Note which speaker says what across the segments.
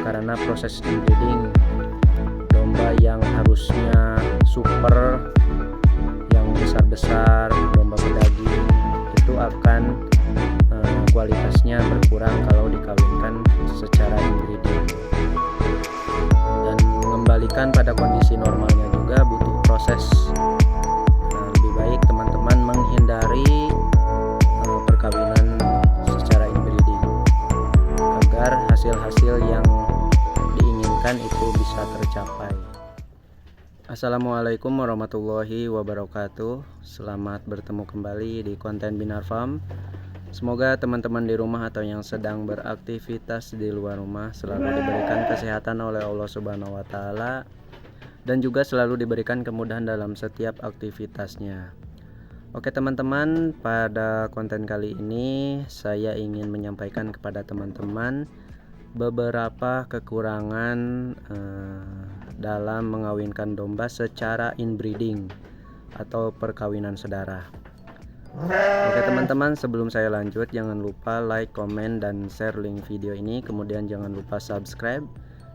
Speaker 1: karena proses inbreeding domba yang harusnya super, yang besar-besar, domba pedaging itu akan kualitasnya berkurang kalau dikawinkan secara inbreeding. Dan mengembalikan pada kondisi normalnya juga butuh proses. Lebih baik teman-teman menghindari perkawinan secara inbreeding agar hasil-hasil yang diinginkan itu bisa tercapai. Assalamualaikum warahmatullahi wabarakatuh. Selamat bertemu kembali di konten Binar Farm. Semoga teman-teman di rumah atau yang sedang beraktivitas di luar rumah selalu diberikan kesehatan oleh Allah Subhanahu wa Ta'ala, dan juga selalu diberikan kemudahan dalam setiap aktivitasnya. Oke teman-teman, pada konten kali ini saya ingin menyampaikan kepada teman-teman beberapa kekurangan dalam mengawinkan domba secara inbreeding atau perkawinan sedara. Oke teman-teman, sebelum saya lanjut jangan lupa like, komen, dan share link video ini. Kemudian jangan lupa subscribe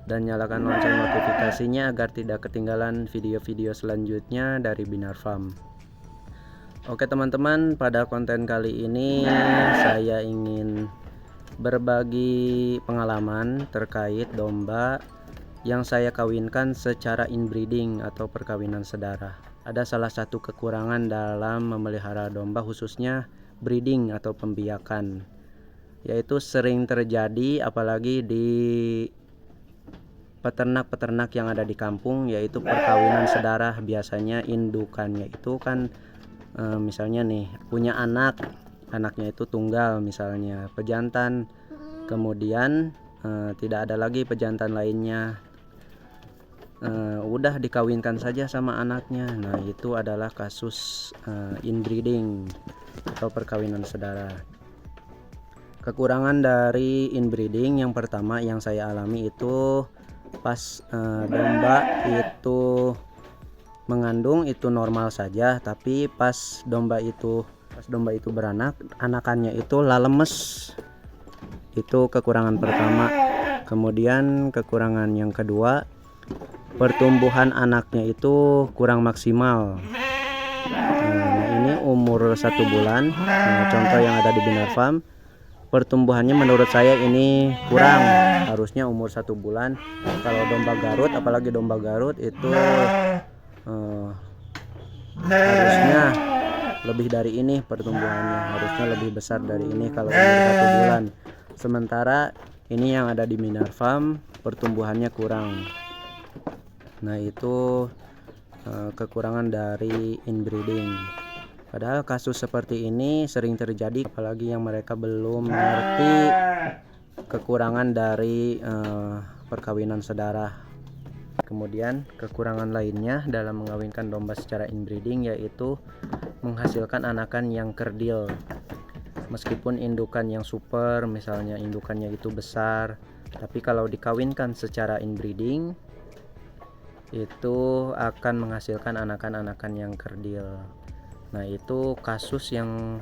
Speaker 1: dan nyalakan lonceng notifikasinya agar tidak ketinggalan video-video selanjutnya dari Binar Farm. Oke teman-teman, pada konten kali ini saya ingin berbagi pengalaman terkait domba yang saya kawinkan secara inbreeding atau perkawinan sedara. Ada salah satu kekurangan dalam memelihara domba, khususnya breeding atau pembiakan, yaitu sering terjadi apalagi di peternak-peternak yang ada di kampung, yaitu perkawinan sedara. Biasanya indukannya itu kan misalnya nih punya anaknya itu tunggal, misalnya pejantan, kemudian tidak ada lagi pejantan lainnya, udah dikawinkan saja sama anaknya. Nah itu adalah kasus inbreeding atau perkawinan sedara. Kekurangan dari inbreeding yang pertama yang saya alami itu pas domba itu mengandung itu normal saja, tapi pas domba itu beranak, anakannya itu lalemes. Itu kekurangan pertama. Kemudian kekurangan yang kedua, pertumbuhan anaknya itu kurang maksimal. Nah, ini umur 1 bulan. Contoh yang ada di Binar Farm, pertumbuhannya menurut saya ini kurang. Harusnya umur 1 bulan. Kalau domba Garut, apalagi domba Garut itu harusnya lebih dari ini pertumbuhannya, harusnya lebih besar dari ini kalau umur 1 bulan. Sementara ini yang ada di Binar Farm pertumbuhannya kurang. Nah itu kekurangan dari inbreeding. Padahal kasus seperti ini sering terjadi, apalagi yang mereka belum mengerti kekurangan dari perkawinan sedara. Kemudian kekurangan lainnya dalam mengawinkan domba secara inbreeding yaitu menghasilkan anakan yang kerdil. Meskipun indukan yang super, misalnya indukannya itu besar, tapi kalau dikawinkan secara inbreeding itu akan menghasilkan anakan-anakan yang kerdil. Nah itu kasus yang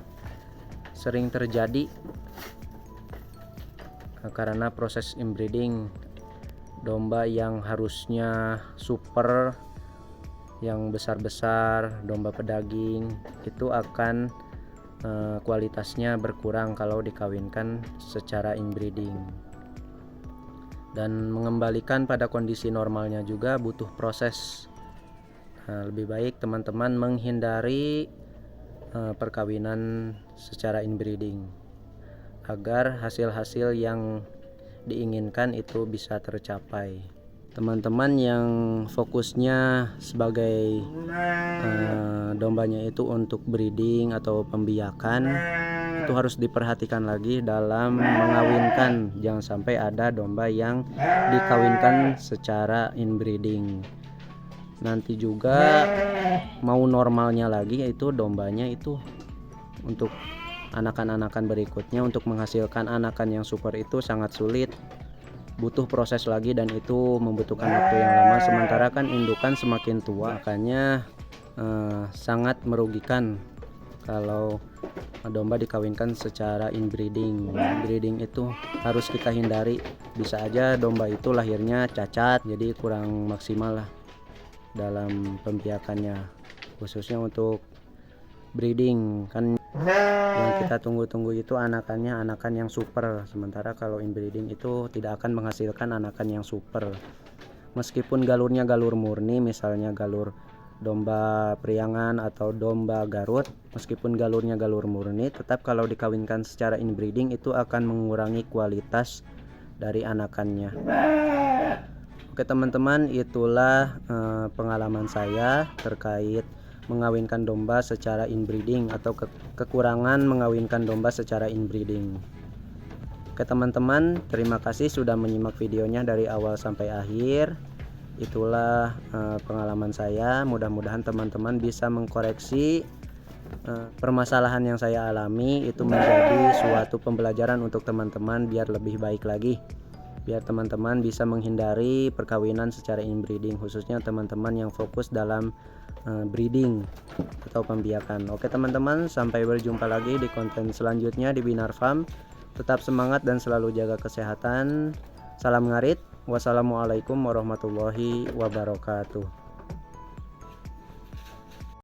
Speaker 1: sering terjadi karena proses inbreeding domba yang harusnya super, yang besar-besar, domba pedaging itu akan kualitasnya berkurang kalau dikawinkan secara inbreeding. Dan mengembalikan pada kondisi normalnya juga butuh proses. Lebih baik teman-teman menghindari perkawinan secara inbreeding agar hasil-hasil yang diinginkan itu bisa tercapai. Teman-teman yang fokusnya sebagai dombanya itu untuk breeding atau pembiakan, itu harus diperhatikan lagi dalam mengawinkan. Jangan sampai ada domba yang dikawinkan secara inbreeding. Nanti juga mau normalnya lagi, yaitu dombanya itu untuk anakan-anakan berikutnya, untuk menghasilkan anakan yang super itu sangat sulit, butuh proses lagi, dan itu membutuhkan waktu yang lama. Sementara kan indukan semakin tua, makanya sangat merugikan kalau domba dikawinkan secara inbreeding. Breeding itu harus kita hindari. Bisa aja domba itu lahirnya cacat, jadi kurang maksimal lah dalam pembiakannya, khususnya untuk breeding. Kan yang kita tunggu-tunggu itu anakan yang super, sementara kalau inbreeding itu tidak akan menghasilkan anakan yang super. Meskipun galurnya galur murni, misalnya galur domba priangan atau domba Garut, meskipun galurnya galur murni, tetap kalau dikawinkan secara inbreeding itu akan mengurangi kualitas dari anakannya. Oke teman-teman, itulah pengalaman saya terkait mengawinkan domba secara inbreeding atau kekurangan mengawinkan domba secara inbreeding. Oke teman-teman, terima kasih sudah menyimak videonya dari awal sampai akhir. Itulah pengalaman saya. Mudah-mudahan teman-teman bisa mengkoreksi permasalahan yang saya alami, itu menjadi suatu pembelajaran untuk teman-teman biar lebih baik lagi, biar teman-teman bisa menghindari perkawinan secara inbreeding, khususnya teman-teman yang fokus dalam breeding atau pembiakan. Oke teman-teman, sampai berjumpa lagi di konten selanjutnya di Binar Farm. Tetap semangat dan selalu jaga kesehatan. Salam ngarit. Wassalamualaikum warahmatullahi wabarakatuh.